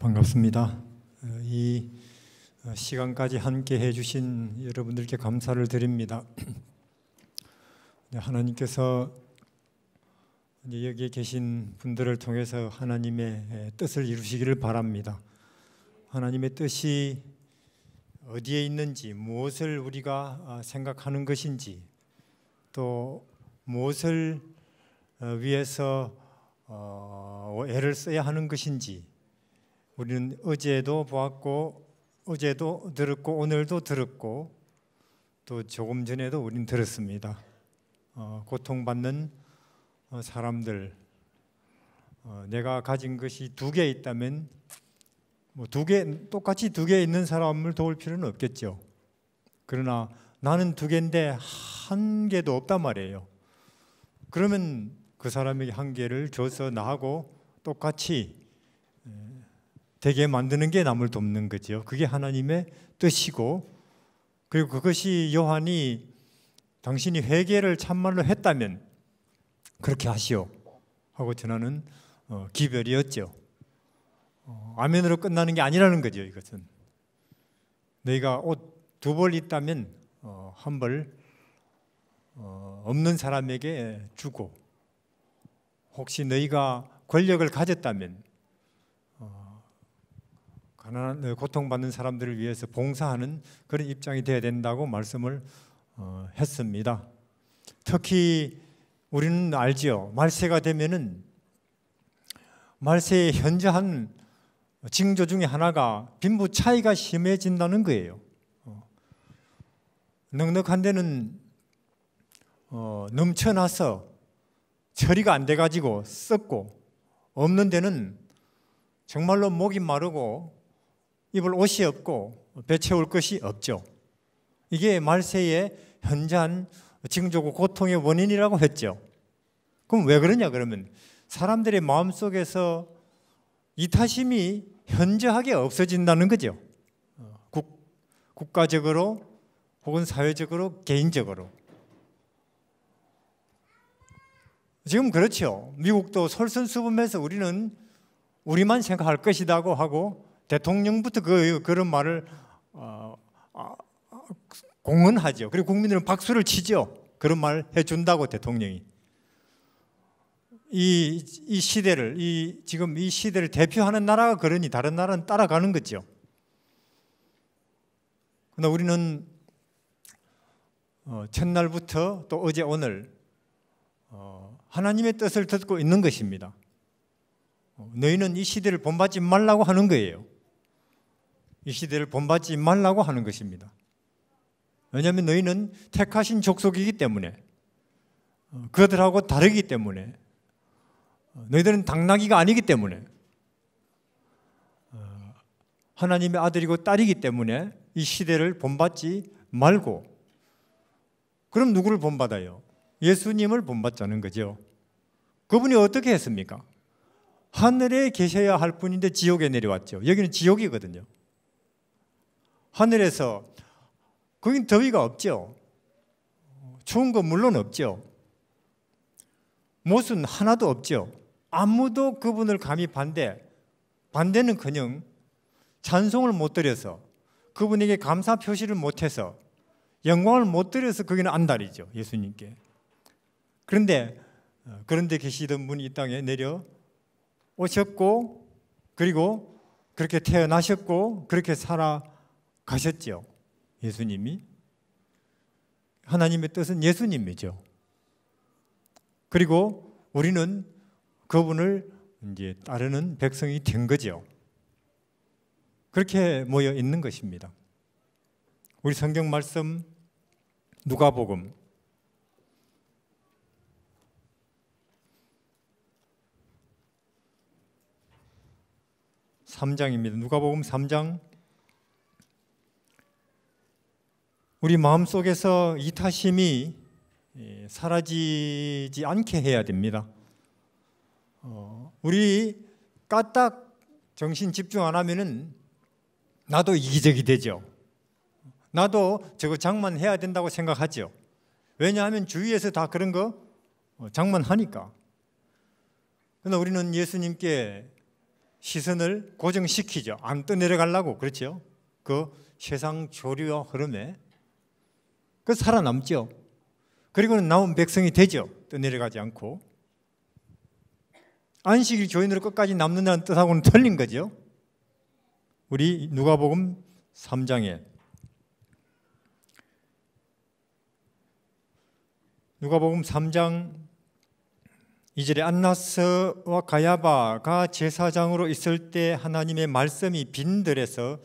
반갑습니다. 이 시간까지 함께 해주신 여러분들께 감사를 드립니다. 하나님께서 여기에 계신 분들을 통해서 하나님의 뜻을 이루시기를 바랍니다. 하나님의 뜻이 어디에 있는지, 무엇을 우리가 생각하는 것인지, 또 무엇을 위해서 애를 써야 하는 것인지 우리는 어제도 보았고, 어제도 들었고, 오늘도 들었고, 또 조금 전에도 우리는 들었습니다. 고통받는 사람들, 내가 가진 것이 2개 있다면 똑같이 2개 있는 사람을 도울 필요는 없겠죠. 그러나 나는 2개인데 1개도 없단 말이에요. 그러면 그 사람에게 1개를 줘서 나하고 똑같이 되게 만드는 게 남을 돕는 거죠. 그게 하나님의 뜻이고, 그리고 그것이 요한이 당신이 회개를 참말로 했다면 그렇게 하시오 하고 전하는 기별이었죠. 아멘으로 끝나는 게 아니라는 거죠. 이것은 너희가 옷 2벌 있다면 1벌 없는 사람에게 주고, 혹시 너희가 권력을 가졌다면 가난한 고통받는 사람들을 위해서 봉사하는 그런 입장이 되어야 된다고 말씀을 했습니다. 특히 우리는 알지요. 말세가 되면은 말세의 현저한 징조 중에 하나가 빈부 차이가 심해진다는 거예요. 넉넉한 데는 넘쳐나서 처리가 안 돼가지고 썩고, 없는 데는 정말로 목이 마르고 입을 옷이 없고 배 채울 것이 없죠. 이게 말세의 현저한 징조고 고통의 원인이라고 했죠. 그럼 왜 그러냐 그러면 사람들의 마음속에서 이타심이 현저하게 없어진다는 거죠. 국가적으로 혹은 사회적으로, 개인적으로. 지금 그렇죠. 미국도 솔선수범해서 우리는 우리만 생각할 것이라고 하고, 대통령부터 그런 말을 공언하죠. 그리고 국민들은 박수를 치죠. 그런 말 해준다고 대통령이. 이 시대를, 지금 이 시대를 대표하는 나라가 그러니 다른 나라는 따라가는 거죠. 그러나 우리는 첫날부터 또 어제 오늘 하나님의 뜻을 듣고 있는 것입니다. 너희는 이 시대를 본받지 말라고 하는 거예요. 이 시대를 본받지 말라고 하는 것입니다. 왜냐하면 너희는 택하신 족속이기 때문에, 그들하고 다르기 때문에, 너희들은 당나귀가 아니기 때문에, 하나님의 아들이고 딸이기 때문에 이 시대를 본받지 말고. 그럼 누구를 본받아요? 예수님을 본받자는 거죠. 그분이 어떻게 했습니까? 하늘에 계셔야 할 분인데 지옥에 내려왔죠. 여기는 지옥이거든요. 하늘에서, 거긴 더위가 없죠. 추운 거 물론 없죠. 못은 하나도 없죠. 아무도 그분을 감히 반대는커녕 찬송을 못 드려서, 그분에게 감사 표시를 못해서, 영광을 못 드려서 거기는 안달이죠. 예수님께. 그런데 계시던 분이 이 땅에 내려 오셨고, 그리고 그렇게 태어나셨고, 그렇게 살아가셨죠. 예수님이. 하나님의 뜻은 예수님이죠. 그리고 우리는 그분을 이제 따르는 백성이 된 거죠. 그렇게 모여 있는 것입니다. 우리 성경 말씀 누가복음 3장입니다. 누가복음 3장. 우리 마음속에서 이타심이 사라지지 않게 해야 됩니다. 우리 까딱 정신 집중 안 하면은 나도 이기적이 되죠. 나도 저거 장만해야 된다고 생각하죠. 왜냐하면 주위에서 다 그런 거 장만하니까. 그러나 우리는 예수님께 시선을 고정시키죠. 안 떠내려가려고. 그렇죠? 그 세상 조류와 흐름에 그 살아남죠. 그리고는 남은 백성이 되죠. 떠내려가지 않고. 안식일 교인으로 끝까지 남는다는 뜻하고는 틀린 거죠. 우리 누가복음 3장에 누가복음 3장 2절에 안나스와 가야바가 제사장으로 있을 때 하나님의 말씀이 빈들에서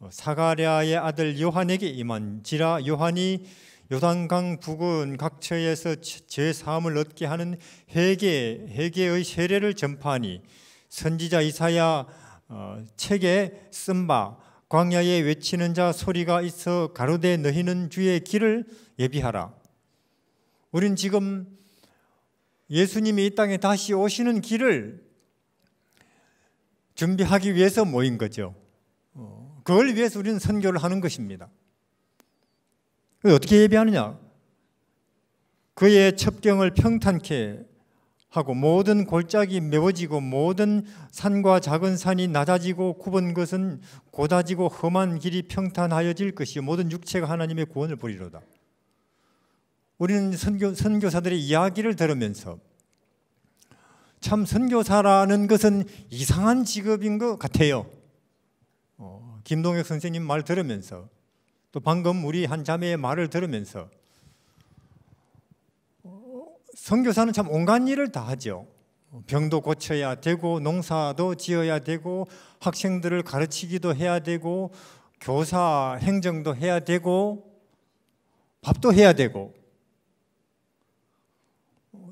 사가랴의 아들 요한에게 임한지라. 요한이 요단강 부근 각처에서 죄사함을 얻게 하는 회개의 세례를 전파하니 선지자 이사야 책에 쓴 바 광야에 외치는 자 소리가 있어 가로되 너희는 주의 길을 예비하라. 우린 지금 예수님이 이 땅에 다시 오시는 길을 준비하기 위해서 모인 거죠. 그걸 위해서 우리는 선교를 하는 것입니다. 어떻게 예배하느냐? 그의 첩경을 평탄케 하고 모든 골짜기 메워지고 모든 산과 작은 산이 낮아지고 굽은 것은 고다지고 험한 길이 평탄하여질 것이요 모든 육체가 하나님의 구원을 보리로다. 우리는 선교사들의 이야기를 들으면서 참 선교사라는 것은 이상한 직업인 것 같아요. 김동혁 선생님 말 들으면서 또 방금 우리 한 자매의 말을 들으면서 선교사는 참 온갖 일을 다 하죠. 병도 고쳐야 되고 농사도 지어야 되고 학생들을 가르치기도 해야 되고 교사 행정도 해야 되고 밥도 해야 되고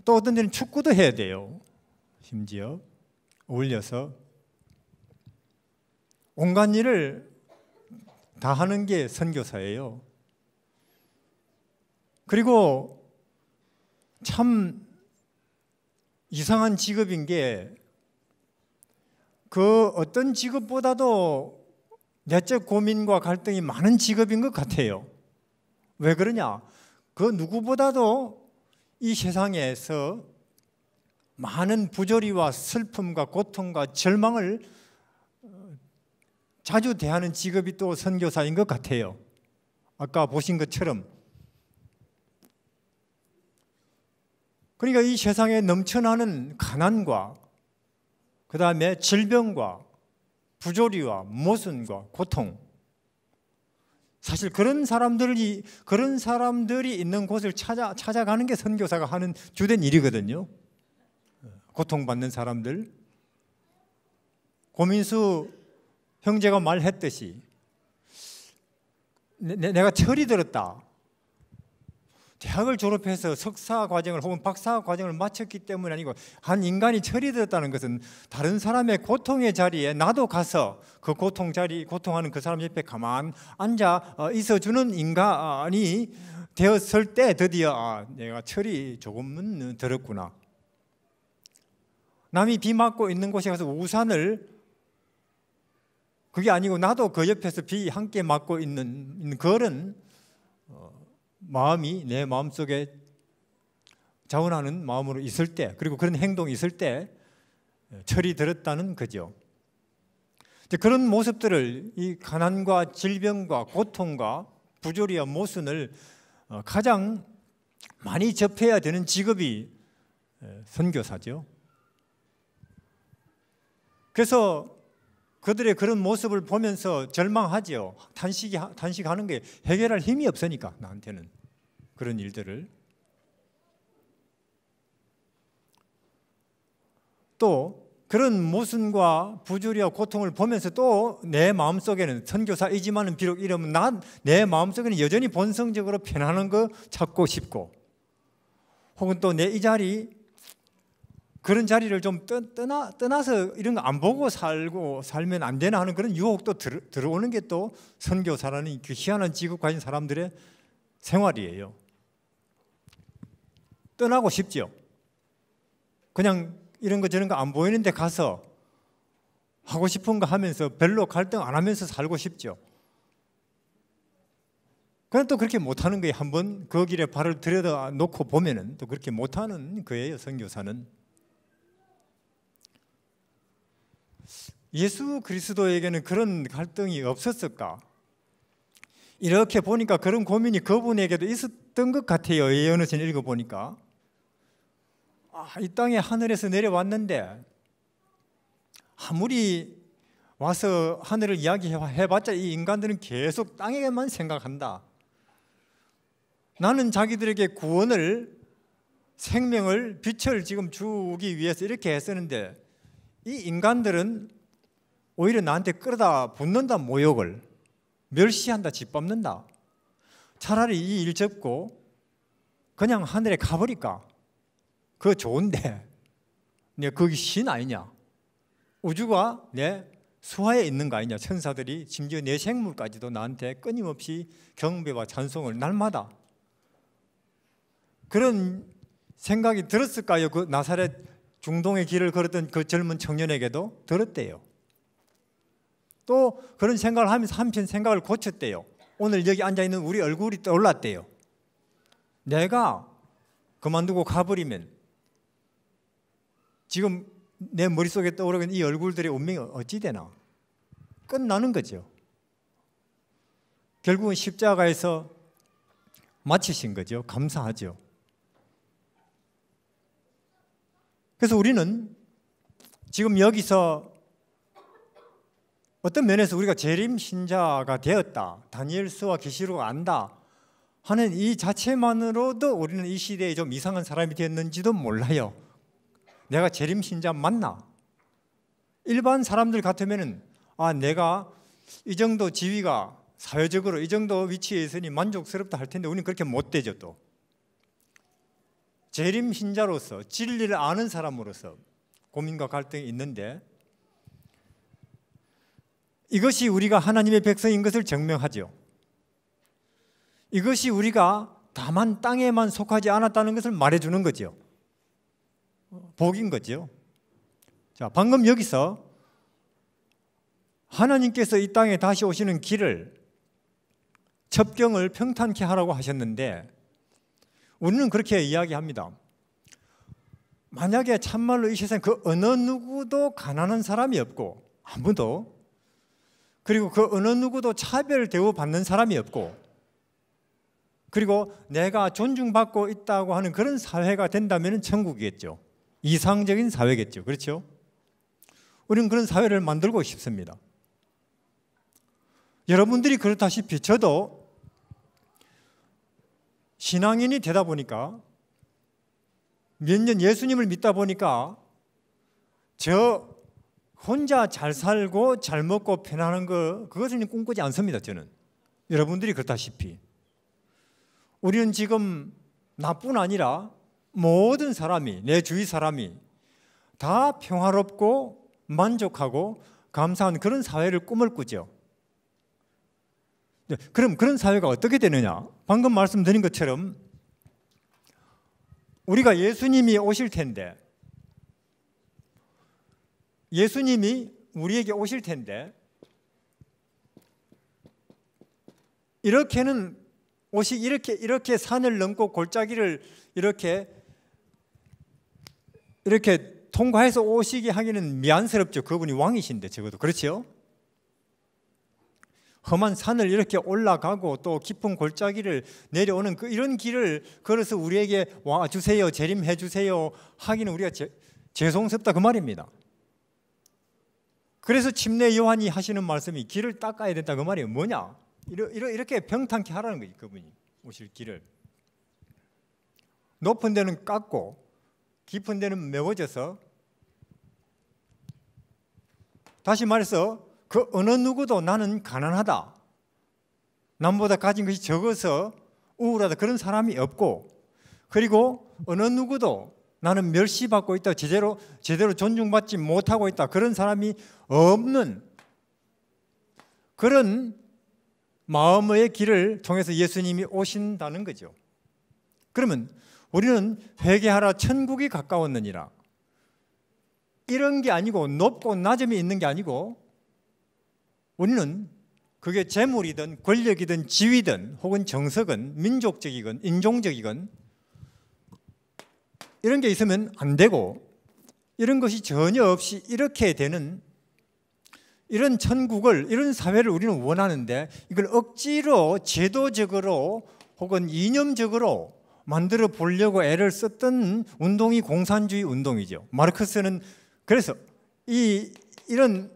또 어떤 데는 축구도 해야 돼요. 심지어 어울려서 온갖 일을 다 하는 게 선교사예요. 그리고 참 이상한 직업인 게 그 어떤 직업보다도 내적 고민과 갈등이 많은 직업인 것 같아요. 왜 그러냐? 그 누구보다도 이 세상에서 많은 부조리와 슬픔과 고통과 절망을 자주 대하는 직업이 또 선교사인 것 같아요. 아까 보신 것처럼. 그러니까 이 세상에 넘쳐나는 가난과 그 다음에 질병과 부조리와 모순과 고통, 사실 그런 사람들이 있는 곳을 찾아가는 게 선교사가 하는 주된 일이거든요. 고통받는 사람들. 고민수 형제가 말했듯이 내가 철이 들었다. 대학을 졸업해서 석사 과정을 혹은 박사 과정을 마쳤기 때문이 아니고 한 인간이 철이 들었다는 것은 다른 사람의 고통의 자리에 나도 가서 그 고통하는 그 사람 옆에 가만 앉아 있어주는 인간이 되었을 때 드디어 내가 철이 조금은 들었구나. 남이 비 맞고 있는 곳에 가서 우산을 그게 아니고 나도 그 옆에서 비 함께 맞고 있는 그런 마음이 내 마음속에 자원하는 마음으로 있을 때, 그리고 그런 행동이 있을 때 철이 들었다는 거죠. 그런 모습들을, 이 가난과 질병과 고통과 부조리와 모순을 가장 많이 접해야 되는 직업이 선교사죠. 그래서 그들의 그런 모습을 보면서 절망하죠. 단식하는 게 해결할 힘이 없으니까, 나한테는 그런 일들을. 또 그런 모순과 부조리와 고통을 보면서 또 내 마음속에는, 선교사이지만은 비록 이러면 내 마음속에는 여전히 본성적으로 편안한 거 찾고 싶고, 혹은 또 내 이 자리, 그런 자리를 좀 떠나서 이런 거 안 보고 살면 안 되나 하는 그런 유혹도 들어오는 게 또 선교사라는 그 희한한 직업 가진 사람들의 생활이에요. 떠나고 싶죠. 그냥 이런 거 저런 거 안 보이는 데 가서 하고 싶은 거 하면서 별로 갈등 안 하면서 살고 싶죠. 그런데 또 그렇게 못하는 거예요. 한번 그 길에 발을 들여다 놓고 보면은 또 그렇게 못하는 거예요, 선교사는. 예수 그리스도에게는 그런 갈등이 없었을까? 이렇게 보니까 그런 고민이 그분에게도 있었던 것 같아요. 예언을 읽어보니까. 이 땅에 하늘에서 내려왔는데 아무리 와서 하늘을 이야기해봤자 이 인간들은 계속 땅에만 생각한다. 나는 자기들에게 구원을, 생명을, 빛을 지금 주기 위해서 이렇게 했었는데 이 인간들은 오히려 나한테 끌어다 붙는다, 모욕을 멸시한다, 짓밟는다. 차라리 이 일 접고 그냥 하늘에 가버릴까? 그거 좋은데 내가 거기 신 아니냐? 우주가 내 수하에 있는 거 아니냐? 천사들이 심지어 내 생물까지도 나한테 끊임없이 경배와 찬송을 날마다. 그런 생각이 들었을까요? 그 나사렛 중동의 길을 걸었던 그 젊은 청년에게도 들었대요. 또 그런 생각을 하면서 한편 생각을 고쳤대요. 오늘 여기 앉아있는 우리 얼굴이 떠올랐대요. 내가 그만두고 가버리면 지금 내 머릿속에 떠오르는 이 얼굴들의 운명이 어찌 되나? 끝나는 거죠. 결국은 십자가에서 마치신 거죠. 감사하죠. 그래서 우리는 지금 여기서 어떤 면에서 우리가 재림 신자가 되었다, 다니엘서와 계시록을 안다 하는 이 자체만으로도 우리는 이 시대에 좀 이상한 사람이 되었는지도 몰라요. 내가 재림 신자 맞나? 일반 사람들 같으면은 내가 이 정도 지위가 사회적으로 이 정도 위치에 있으니 만족스럽다 할 텐데 우리는 그렇게 못 되죠. 또 재림 신자로서 진리를 아는 사람으로서 고민과 갈등이 있는데 이것이 우리가 하나님의 백성인 것을 증명하죠. 이것이 우리가 다만 땅에만 속하지 않았다는 것을 말해주는 거죠. 복인 거죠. 자, 방금 여기서 하나님께서 이 땅에 다시 오시는 길을, 첩경을 평탄케 하라고 하셨는데 우리는 그렇게 이야기합니다. 만약에 참말로 이 세상에 그 어느 누구도 가난한 사람이 없고 아무도, 그리고 그 어느 누구도 차별 대우받는 사람이 없고, 그리고 내가 존중받고 있다고 하는 그런 사회가 된다면 천국이겠죠. 이상적인 사회겠죠. 그렇죠? 우리는 그런 사회를 만들고 싶습니다. 여러분들이 그렇다시피 저도 신앙인이 되다 보니까, 몇 년 예수님을 믿다 보니까 저 혼자 잘 살고 잘 먹고 편안한 거, 그것을 꿈꾸지 않습니다. 저는 여러분들이 그렇다시피 우리는 지금 나뿐 아니라 모든 사람이, 내 주위 사람이 다 평화롭고 만족하고 감사한 그런 사회를 꿈을 꾸죠. 그럼 그런 사회가 어떻게 되느냐? 방금 말씀드린 것처럼 우리가 예수님이 오실 텐데, 예수님이 우리에게 오실 텐데 이렇게는 이렇게 산을 넘고 골짜기를 이렇게 통과해서 오시게 하기는 미안스럽죠. 그분이 왕이신데 적어도. 그렇죠? 험한 산을 이렇게 올라가고 또 깊은 골짜기를 내려오는 이런 길을 걸어서 우리에게 와주세요, 재림해 주세요 하기는 우리가 죄송스럽다 그 말입니다. 그래서 침례 요한이 하시는 말씀이 길을 닦아야 된다 그 말이에요. 뭐냐? 이렇게 평탄케 하라는 거지. 그분이 오실 길을 높은 데는 깎고 깊은 데는 메워져서, 다시 말해서 그 어느 누구도 나는 가난하다, 남보다 가진 것이 적어서 우울하다 그런 사람이 없고, 그리고 어느 누구도 나는 멸시받고 있다, 제대로 존중받지 못하고 있다 그런 사람이 없는 그런 마음의 길을 통해서 예수님이 오신다는 거죠. 그러면 우리는 회개하라 천국이 가까웠느니라, 이런 게 아니고 높고 낮음이 있는 게 아니고, 우리는 그게 재물이든 권력이든 지위든 혹은 정석은 민족적이건 인종적이건 이런 게 있으면 안 되고, 이런 것이 전혀 없이 이렇게 되는 이런 천국을, 이런 사회를 우리는 원하는데 이걸 억지로 제도적으로 혹은 이념적으로 만들어 보려고 애를 썼던 운동이 공산주의 운동이죠. 마르크스는 그래서 이런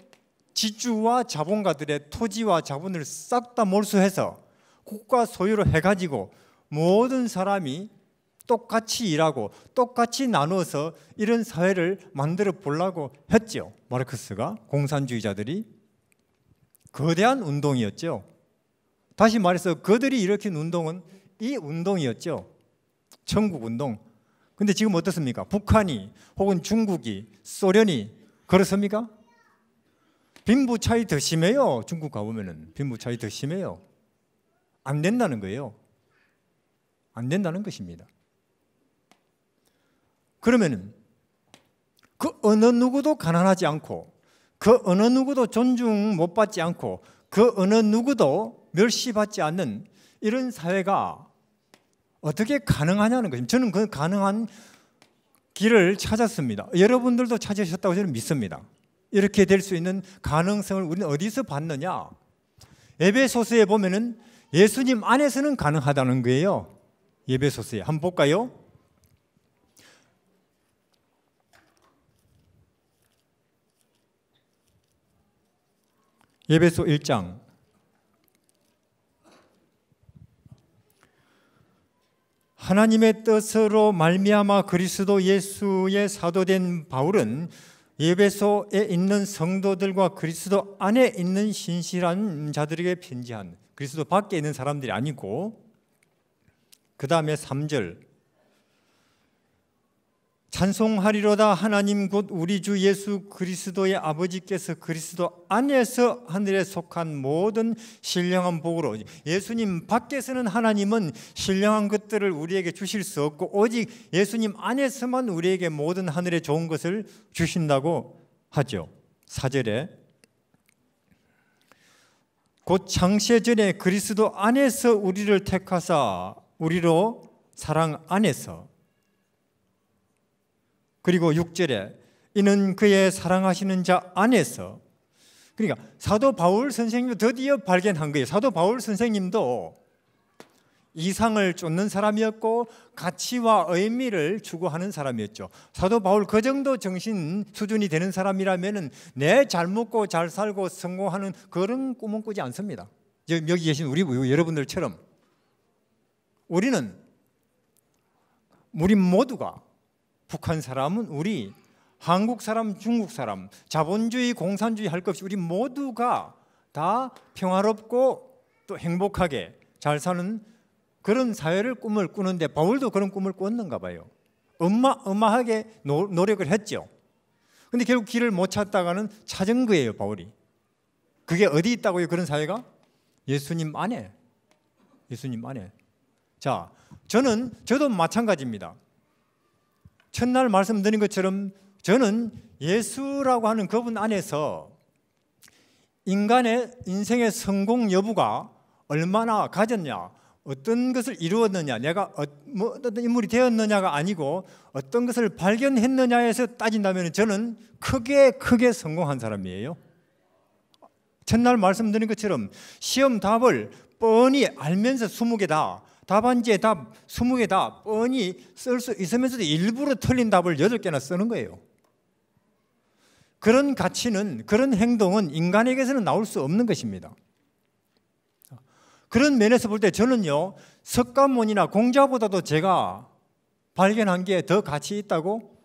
지주와 자본가들의 토지와 자본을 싹 다 몰수해서 국가 소유로 해가지고 모든 사람이 똑같이 일하고 똑같이 나누어서 이런 사회를 만들어 보려고 했죠. 마르크스가, 공산주의자들이. 거대한 운동이었죠. 다시 말해서 그들이 일으킨 운동은 이 운동이었죠. 천국운동. 근데 지금 어떻습니까? 북한이 혹은 중국이, 소련이 그렇습니까? 빈부 차이 더 심해요. 중국 가보면은 빈부 차이 더 심해요. 안 된다는 거예요. 안 된다는 것입니다. 그러면은 그 어느 누구도 가난하지 않고 그 어느 누구도 존중 못 받지 않고 그 어느 누구도 멸시받지 않는 이런 사회가 어떻게 가능하냐는 것입니다. 저는 그 가능한 길을 찾았습니다. 여러분들도 찾으셨다고 저는 믿습니다. 이렇게 될 수 있는 가능성을 우리는 어디서 봤느냐? 에베소서에 보면은 예수님 안에서는 가능하다는 거예요. 에베소서에 한번 볼까요? 에베소 1장 하나님의 뜻으로 말미암아 그리스도 예수의 사도된 바울은 에베소에 있는 성도들과 그리스도 안에 있는 신실한 자들에게 편지한, 그리스도 밖에 있는 사람들이 아니고, 그 다음에 3절 찬송하리로다 하나님 곧 우리 주 예수 그리스도의 아버지께서 그리스도 안에서 하늘에 속한 모든 신령한 복으로. 예수님 밖에서는 하나님은 신령한 것들을 우리에게 주실 수 없고 오직 예수님 안에서만 우리에게 모든 하늘의 좋은 것을 주신다고 하죠. 4절에 곧 창세 전에 그리스도 안에서 우리를 택하사 우리로 사랑 안에서. 그리고 6절에 이는 그의 사랑하시는 자 안에서. 그러니까 사도 바울 선생님도 드디어 발견한 거예요. 사도 바울 선생님도 이상을 쫓는 사람이었고 가치와 의미를 추구하는 사람이었죠. 사도 바울 그 정도 정신 수준이 되는 사람이라면 내 잘 먹고 잘 살고 성공하는 그런 꿈은 꾸지 않습니다. 여기 계신 우리 여러분들처럼 우리 모두가, 북한 사람은 우리, 한국 사람, 중국 사람, 자본주의, 공산주의 할 것 없이 우리 모두가 다 평화롭고 또 행복하게 잘 사는 그런 사회를 꿈을 꾸는데 바울도 그런 꿈을 꿨는가 봐요. 엄마하게 노력을 했죠. 근데 결국 길을 못 찾다가는 찾은 거예요, 바울이. 그게 어디 있다고요, 그런 사회가? 예수님 안에. 예수님 안에. 자, 저도 마찬가지입니다. 첫날 말씀드린 것처럼 저는 예수라고 하는 그분 안에서 인간의 인생의 성공 여부가 얼마나 가졌냐, 어떤 것을 이루었느냐, 내가 어떤 인물이 되었느냐가 아니고 어떤 것을 발견했느냐에서 따진다면 저는 크게 성공한 사람이에요. 첫날 말씀드린 것처럼 시험 답을 뻔히 알면서 20개 다, 답안지에 답 20개 다 뻔히 쓸 수 있으면서도 일부러 틀린 답을 8개나 쓰는 거예요. 그런 가치는, 그런 행동은 인간에게서는 나올 수 없는 것입니다. 그런 면에서 볼 때 저는요, 석가모니나 공자보다도 제가 발견한 게 더 가치 있다고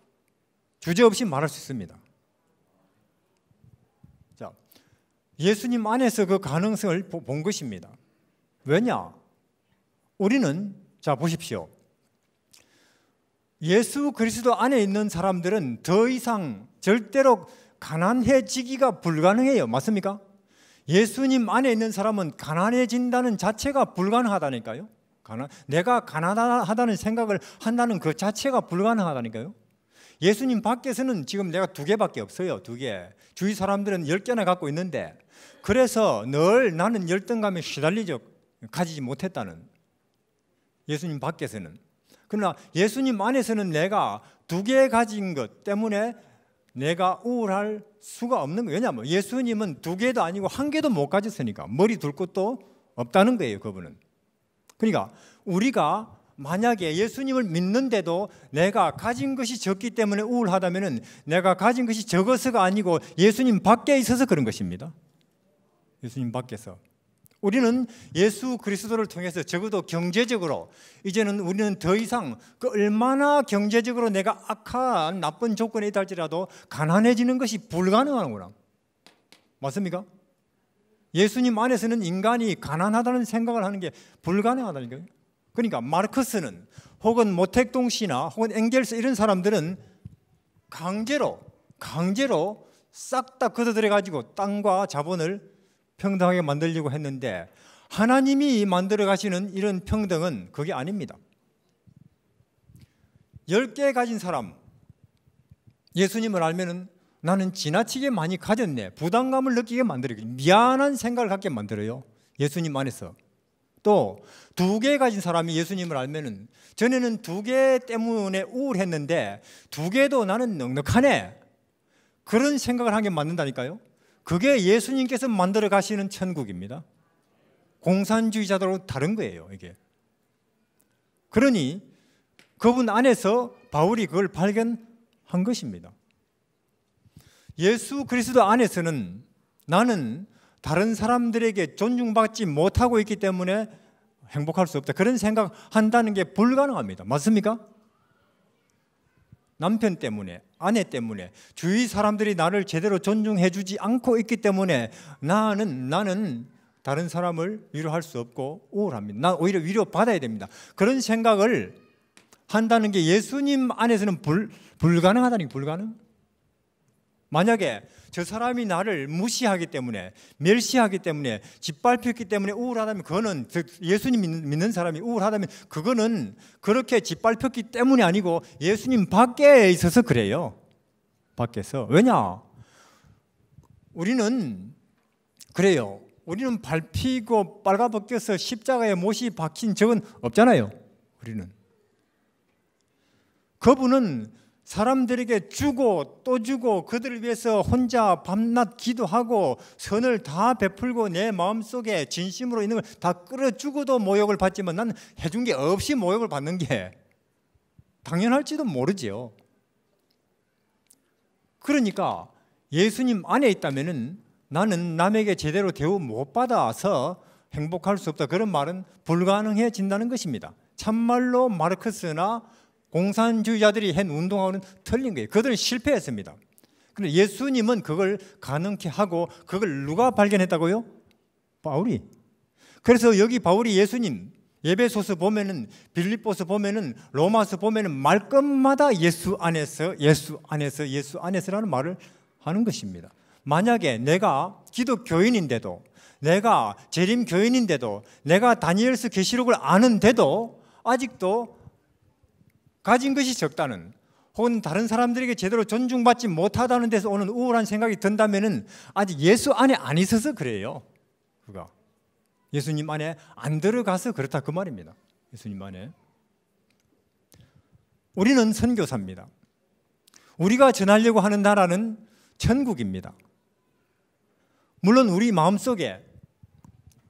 주저없이 말할 수 있습니다. 자, 예수님 안에서 그 가능성을 본 것입니다. 왜냐? 우리는, 자 보십시오, 예수 그리스도 안에 있는 사람들은 더 이상 절대로 가난해지기가 불가능해요. 맞습니까? 예수님 안에 있는 사람은 가난해진다는 자체가 불가능하다니까요. 내가 가난하다는 생각을 한다는 그 자체가 불가능하다니까요. 예수님 밖에서는 지금 내가 2개밖에 없어요. 2개. 주위 사람들은 10개나 갖고 있는데, 그래서 늘 나는 열등감에 시달리죠. 가지지 못했다는. 예수님 밖에서는. 그러나 예수님 안에서는 내가 2개 가진 것 때문에 내가 우울할 수가 없는 거예요. 왜냐하면 예수님은 2개도 아니고 1개도 못 가졌으니까 머리 둘 것도 없다는 거예요. 그분은. 그러니까 우리가 만약에 예수님을 믿는데도 내가 가진 것이 적기 때문에 우울하다면 내가 가진 것이 적어서가 아니고 예수님 밖에 있어서 그런 것입니다. 예수님 밖에서. 우리는 예수 그리스도를 통해서 적어도 경제적으로 이제는 우리는 더 이상 그 얼마나 경제적으로 내가 악한 나쁜 조건에 있다 할지라도 가난해지는 것이 불가능하구나. 맞습니까? 예수님 안에서는 인간이 가난하다는 생각을 하는 게 불가능하다는 거예요. 그러니까 마르크스는 혹은 모택동 씨나 혹은 엥겔스 이런 사람들은 강제로 싹 다 걷어들여 가지고 땅과 자본을 평등하게 만들려고 했는데 하나님이 만들어 가시는 이런 평등은 그게 아닙니다. 10개 가진 사람 예수님을 알면은 나는 지나치게 많이 가졌네, 부담감을 느끼게 만들어요. 미안한 생각을 갖게 만들어요. 예수님 안에서. 또 2개 가진 사람이 예수님을 알면은 전에는 2개 때문에 우울했는데 2개도 나는 넉넉하네, 그런 생각을 하게 만든다니까요. 그게 예수님께서 만들어 가시는 천국입니다. 공산주의자들하고 다른 거예요, 이게. 그러니 그분 안에서 바울이 그걸 발견한 것입니다. 예수 그리스도 안에서는 나는 다른 사람들에게 존중받지 못하고 있기 때문에 행복할 수 없다, 그런 생각한다는 게 불가능합니다. 맞습니까? 남편 때문에, 아내 때문에, 주위 사람들이 나를 제대로 존중해 주지 않고 있기 때문에 나는 다른 사람을 위로할 수 없고 우울합니다. 난 오히려 위로받아야 됩니다. 그런 생각을 한다는 게 예수님 안에서는 불가능하다니. 불가능. 만약에 저 사람이 나를 무시하기 때문에, 멸시하기 때문에, 짓밟혔기 때문에 우울하다면, 그거는 예수님 믿는 사람이 우울하다면 그거는 그렇게 짓밟혔기 때문이 아니고 예수님 밖에 있어서 그래요. 밖에서. 왜냐? 우리는 그래요. 우리는 밟히고 빨가벗겨서 십자가에 못이 박힌 적은 없잖아요. 우리는. 그분은 사람들에게 주고 또 주고 그들을 위해서 혼자 밤낮 기도하고 선을 다 베풀고 내 마음속에 진심으로 있는 걸 다 끌어주고도 모욕을 받지만 난 해준 게 없이 모욕을 받는 게 당연할지도 모르지요. 그러니까 예수님 안에 있다면은 나는 남에게 제대로 대우 못 받아서 행복할 수 없다, 그런 말은 불가능해진다는 것입니다. 참말로 마르크스나 공산주의자들이 한 운동하고는 틀린 거예요. 그들은 실패했습니다. 그런데 예수님은 그걸 가능케 하고, 그걸 누가 발견했다고요? 바울이. 그래서 여기 바울이 예수님, 에베소서 보면은, 빌립보서 보면은, 로마서 보면은 말끝마다 예수 안에서라는 말을 하는 것입니다. 만약에 내가 기독교인인데도, 내가 재림교인인데도, 내가 다니엘서 계시록을 아는데도 아직도 가진 것이 적다는, 혹은 다른 사람들에게 제대로 존중받지 못하다는 데서 오는 우울한 생각이 든다면은 아직 예수 안에 안 있어서 그래요. 그가 예수님 안에 안 들어가서 그렇다, 그 말입니다. 예수님 안에. 우리는 선교사입니다. 우리가 전하려고 하는 나라는 천국입니다. 물론 우리 마음속에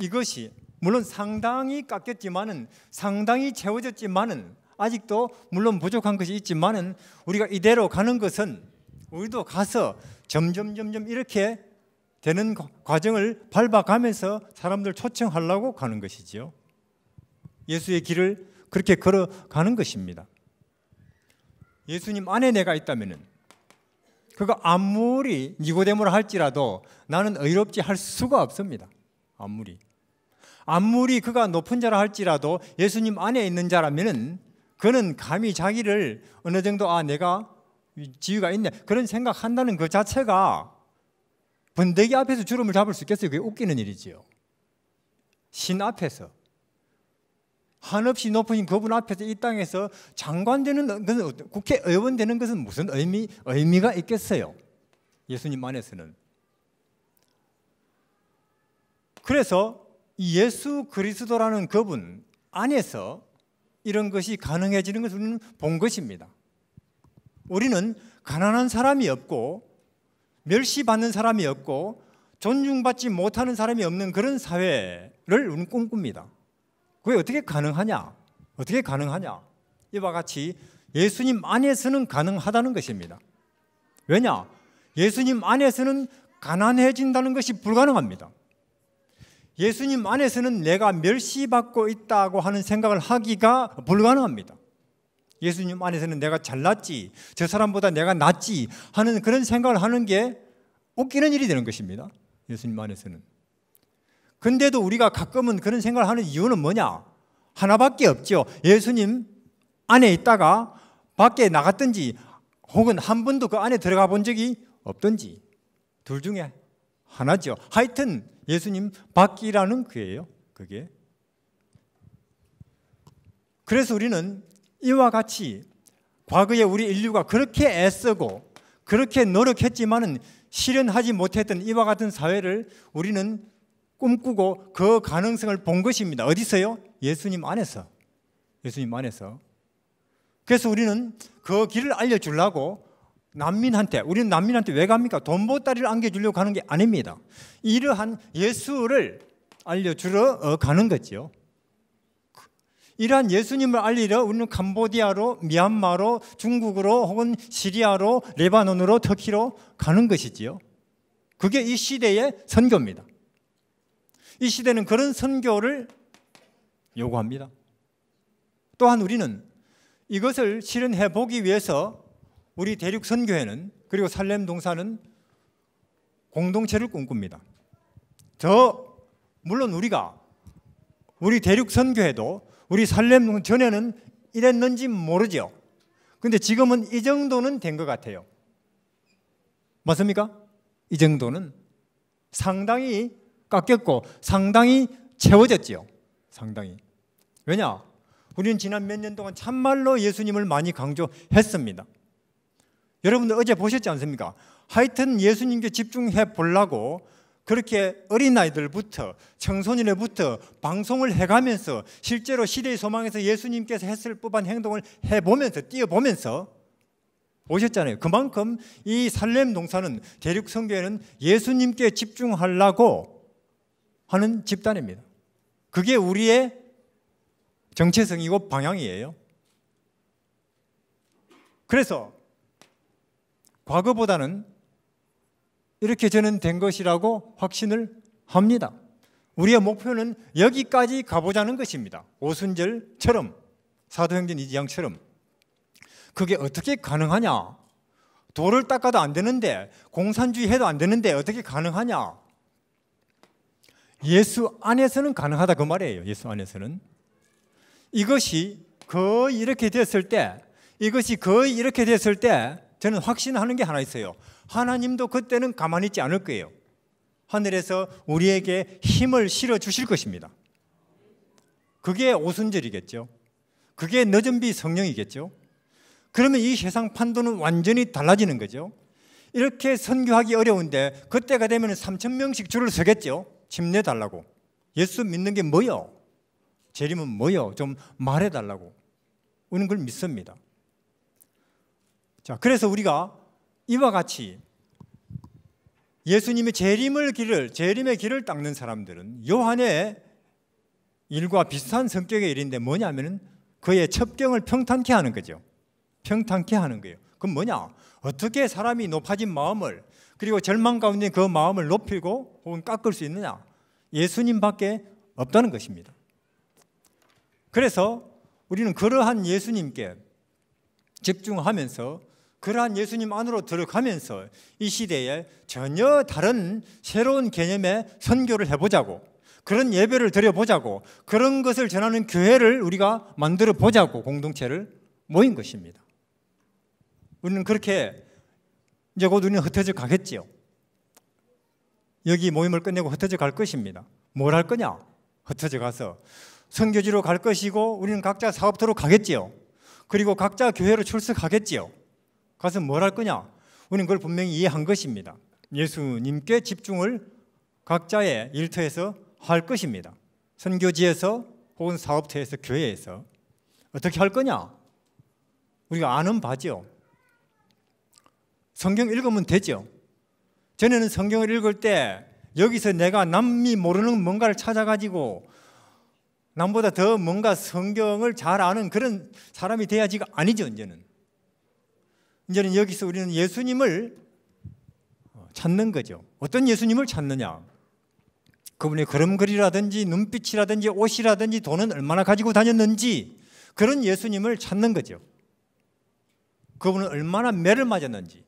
이것이 물론 상당히 깎였지만은, 상당히 채워졌지만은, 아직도 물론 부족한 것이 있지만은 우리가 이대로 가는 것은 우리도 가서 점점 이렇게 되는 과정을 밟아가면서 사람들 초청하려고 가는 것이지요. 예수의 길을 그렇게 걸어가는 것입니다. 예수님 안에 내가 있다면은 그가 아무리 니고데모라 할지라도 나는 의롭지 할 수가 없습니다. 아무리 그가 높은 자라 할지라도 예수님 안에 있는 자라면은 그는 감히 자기를 어느 정도 내가 지위가 있네 그런 생각한다는 그 자체가 번데기 앞에서 주름을 잡을 수 있겠어요? 그게 웃기는 일이지요. 신 앞에서, 한없이 높으신 그분 앞에서 이 땅에서 장관 되는 것은, 국회의원 되는 것은 무슨 의미가 있겠어요? 예수님 안에서는. 그래서 이 예수 그리스도라는 그분 안에서 이런 것이 가능해지는 것을 우리는 본 것입니다. 우리는 가난한 사람이 없고 멸시받는 사람이 없고 존중받지 못하는 사람이 없는 그런 사회를 우리는 꿈꿉니다. 그게 어떻게 가능하냐? 어떻게 가능하냐? 이와 같이 예수님 안에서는 가능하다는 것입니다. 왜냐? 예수님 안에서는 가난해진다는 것이 불가능합니다. 예수님 안에서는 내가 멸시받고 있다고 하는 생각을 하기가 불가능합니다. 예수님 안에서는 내가 잘났지, 저 사람보다 내가 낫지 하는 그런 생각을 하는 게 웃기는 일이 되는 것입니다. 예수님 안에서는. 근데도 우리가 가끔은 그런 생각을 하는 이유는 뭐냐? 하나밖에 없죠. 예수님 안에 있다가 밖에 나갔든지 혹은 한 번도 그 안에 들어가 본 적이 없든지 둘 중에 하나죠. 하여튼 예수님 밖이라는 거예요. 그게. 그래서 우리는 이와 같이 과거에 우리 인류가 그렇게 애쓰고 그렇게 노력했지만은 실현하지 못했던 이와 같은 사회를 우리는 꿈꾸고 그 가능성을 본 것입니다. 어디서요? 예수님 안에서. 예수님 안에서. 그래서 우리는 그 길을 알려주려고 우리는 난민한테 왜 갑니까? 돈 보따리를 안겨주려고 가는 게 아닙니다. 이러한 예수를 알려주러 가는 거죠. 이러한 예수님을 알리러 우리는 캄보디아로, 미얀마로, 중국으로 혹은 시리아로, 레바논으로, 터키로 가는 것이지요. 그게 이 시대의 선교입니다. 이 시대는 그런 선교를 요구합니다. 또한 우리는 이것을 실현해 보기 위해서 우리 대륙선교회는 그리고 살렘동사는 공동체를 꿈꿉니다. 물론 우리 대륙선교회도 우리 살렘 전에는 이랬는지 모르죠. 근데 지금은 이 정도는 된 것 같아요. 맞습니까? 이 정도는 상당히 깎였고 상당히 채워졌지요. 상당히. 왜냐? 우리는 지난 몇 년 동안 참말로 예수님을 많이 강조했습니다. 여러분들 어제 보셨지 않습니까? 하여튼 예수님께 집중해 보려고 그렇게 어린아이들부터 청소년들부터 방송을 해가면서 실제로 시대의 소망에서 예수님께서 했을 법한 행동을 해보면서 뛰어보면서 보셨잖아요. 그만큼 이 살렘동사는 대륙선교회는 예수님께 집중하려고 하는 집단입니다. 그게 우리의 정체성이고 방향이에요. 그래서 과거보다는 이렇게 저는 된 것이라고 확신을 합니다. 우리의 목표는 여기까지 가보자는 것입니다. 오순절처럼, 사도행전 2장처럼. 그게 어떻게 가능하냐? 돌을 닦아도 안 되는데, 공산주의 해도 안 되는데 어떻게 가능하냐? 예수 안에서는 가능하다 그 말이에요. 예수 안에서는. 이것이 거의 이렇게 됐을 때 저는 확신하는 게 하나 있어요. 하나님도 그때는 가만히 있지 않을 거예요. 하늘에서 우리에게 힘을 실어 주실 것입니다. 그게 오순절이겠죠. 그게 늦은 비 성령이겠죠. 그러면 이 세상 판도는 완전히 달라지는 거죠. 이렇게 선교하기 어려운데 그때가 되면 3,000명씩 줄을 서겠죠. 침례 달라고. 예수 믿는 게 뭐요? 재림은 뭐요? 좀 말해달라고. 우리는 그걸 믿습니다. 자, 그래서 우리가 이와 같이 예수님의 재림의 길을 닦는 사람들은 요한의 일과 비슷한 성격의 일인데 뭐냐면은 그의 첩경을 평탄케 하는 거죠. 평탄케 하는 거예요. 그럼 뭐냐? 어떻게 사람이 높아진 마음을 그리고 절망 가운데 그 마음을 높이고 혹은 깎을 수 있느냐? 예수님밖에 없다는 것입니다. 그래서 우리는 그러한 예수님께 집중하면서 그러한 예수님 안으로 들어가면서 이 시대에 전혀 다른 새로운 개념의 선교를 해보자고, 그런 예배를 드려보자고, 그런 것을 전하는 교회를 우리가 만들어 보자고 공동체를 모인 것입니다. 우리는 그렇게 이제 곧 우리는 흩어져 가겠지요. 여기 모임을 끝내고 흩어져 갈 것입니다. 뭘 할 거냐? 흩어져 가서 선교지로 갈 것이고 우리는 각자 사업터로 가겠지요. 그리고 각자 교회로 출석하겠지요. 가서 뭘 할 거냐? 우리는 그걸 분명히 이해한 것입니다. 예수님께 집중을 각자의 일터에서 할 것입니다. 선교지에서 혹은 사업터에서 교회에서 어떻게 할 거냐? 우리가 아는 바죠. 성경 읽으면 되죠. 전에는 성경을 읽을 때 여기서 내가 남이 모르는 뭔가를 찾아가지고 남보다 더 뭔가 성경을 잘 아는 그런 사람이 돼야지가 아니죠. 이제는 여기서 우리는 예수님을 찾는 거죠. 어떤 예수님을 찾느냐? 그분의 걸음걸이라든지 눈빛이라든지 옷이라든지 돈은 얼마나 가지고 다녔는지 그런 예수님을 찾는 거죠. 그분은 얼마나 매를 맞았는지,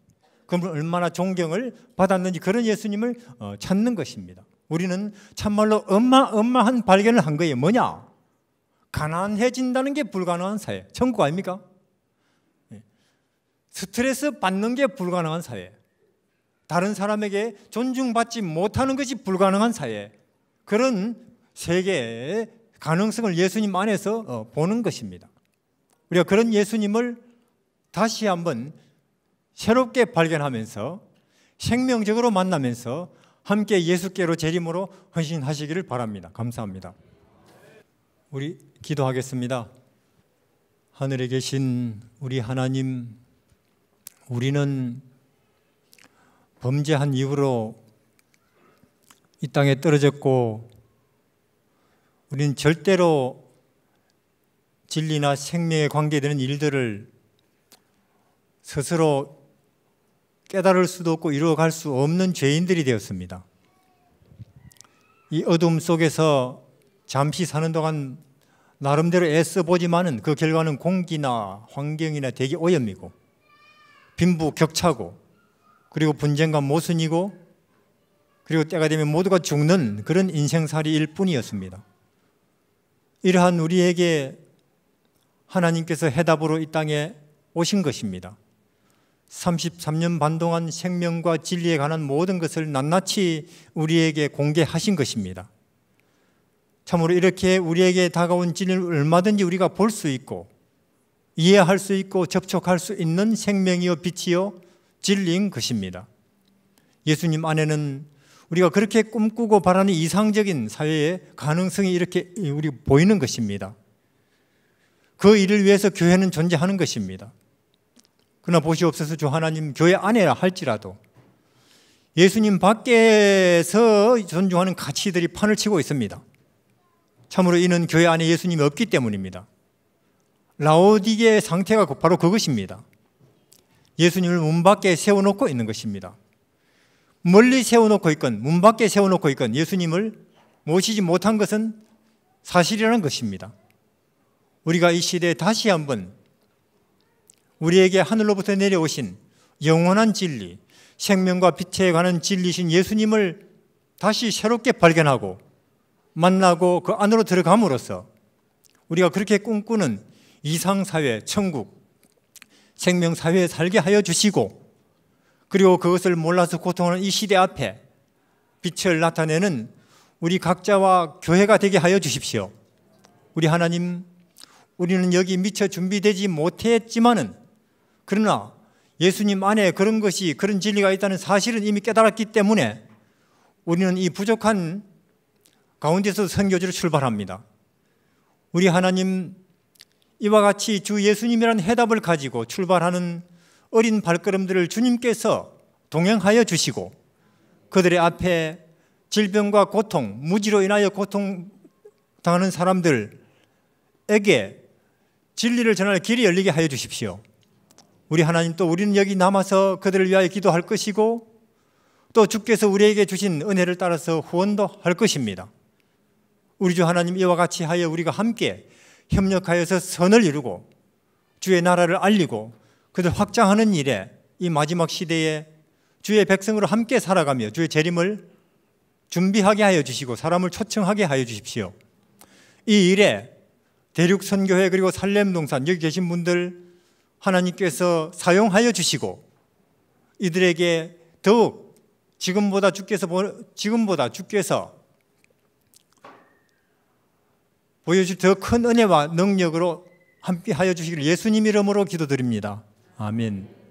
그분은 얼마나 존경을 받았는지 그런 예수님을 찾는 것입니다. 우리는 참말로 어마어마한 발견을 한 거예요. 뭐냐? 가난해진다는 게 불가능한 사회. 천국 아닙니까? 스트레스 받는 게 불가능한 사회. 다른 사람에게 존중받지 못하는 것이 불가능한 사회. 그런 세계의 가능성을 예수님 안에서 보는 것입니다. 우리가 그런 예수님을 다시 한번 새롭게 발견하면서 생명적으로 만나면서 함께 예수께로 재림으로 헌신하시기를 바랍니다. 감사합니다. 우리 기도하겠습니다. 하늘에 계신 우리 하나님, 우리는 범죄한 이후로 이 땅에 떨어졌고 우리는 절대로 진리나 생명에 관계되는 일들을 스스로 깨달을 수도 없고 이루어갈 수 없는 죄인들이 되었습니다. 이 어둠 속에서 잠시 사는 동안 나름대로 애써보지만은 그 결과는 공기나 환경이나 대기 오염이고 빈부격차고 그리고 분쟁과 모순이고 그리고 때가 되면 모두가 죽는 그런 인생살이일 뿐이었습니다. 이러한 우리에게 하나님께서 해답으로 이 땅에 오신 것입니다. 33년 반 동안 생명과 진리에 관한 모든 것을 낱낱이 우리에게 공개하신 것입니다. 참으로 이렇게 우리에게 다가온 진리를 얼마든지 우리가 볼 수 있고 이해할 수 있고 접촉할 수 있는 생명이요 빛이요 진리인 것입니다. 예수님 안에는 우리가 그렇게 꿈꾸고 바라는 이상적인 사회의 가능성이 이렇게 우리 보이는 것입니다. 그 일을 위해서 교회는 존재하는 것입니다. 그러나 보시옵소서 주 하나님, 교회 안에라 할지라도 예수님 밖에서 존중하는 가치들이 판을 치고 있습니다. 참으로 이는 교회 안에 예수님이 없기 때문입니다. 라오디게의 상태가 바로 그것입니다. 예수님을 문 밖에 세워놓고 있는 것입니다. 멀리 세워놓고 있건 문 밖에 세워놓고 있건 예수님을 모시지 못한 것은 사실이라는 것입니다. 우리가 이 시대에 다시 한번 우리에게 하늘로부터 내려오신 영원한 진리, 생명과 빛에 관한 진리신 예수님을 다시 새롭게 발견하고 만나고 그 안으로 들어감으로써 우리가 그렇게 꿈꾸는 이상사회, 천국, 생명사회에 살게 하여 주시고 그리고 그것을 몰라서 고통하는 이 시대 앞에 빛을 나타내는 우리 각자와 교회가 되게 하여 주십시오. 우리 하나님, 우리는 여기 미처 준비되지 못했지만은 그러나 예수님 안에 그런 것이 그런 진리가 있다는 사실은 이미 깨달았기 때문에 우리는 이 부족한 가운데서 선교지로 출발합니다. 우리 하나님, 이와 같이 주 예수님이라는 해답을 가지고 출발하는 어린 발걸음들을 주님께서 동행하여 주시고 그들의 앞에 질병과 고통, 무지로 인하여 고통당하는 사람들에게 진리를 전할 길이 열리게 하여 주십시오. 우리 하나님, 또 우리는 여기 남아서 그들을 위하여 기도할 것이고 또 주께서 우리에게 주신 은혜를 따라서 후원도 할 것입니다. 우리 주 하나님, 이와 같이 하여 우리가 함께 협력하여서 선을 이루고 주의 나라를 알리고 그들 확장하는 일에 이 마지막 시대에 주의 백성으로 함께 살아가며 주의 재림을 준비하게 하여 주시고 사람을 초청하게 하여 주십시오. 이 일에 대륙선교회 그리고 살렘동산 여기 계신 분들 하나님께서 사용하여 주시고 이들에게 더욱 지금보다 주께서 보여줄 더 큰 은혜와 능력으로 함께 하여 주시기를 예수님 이름으로 기도드립니다. 아멘.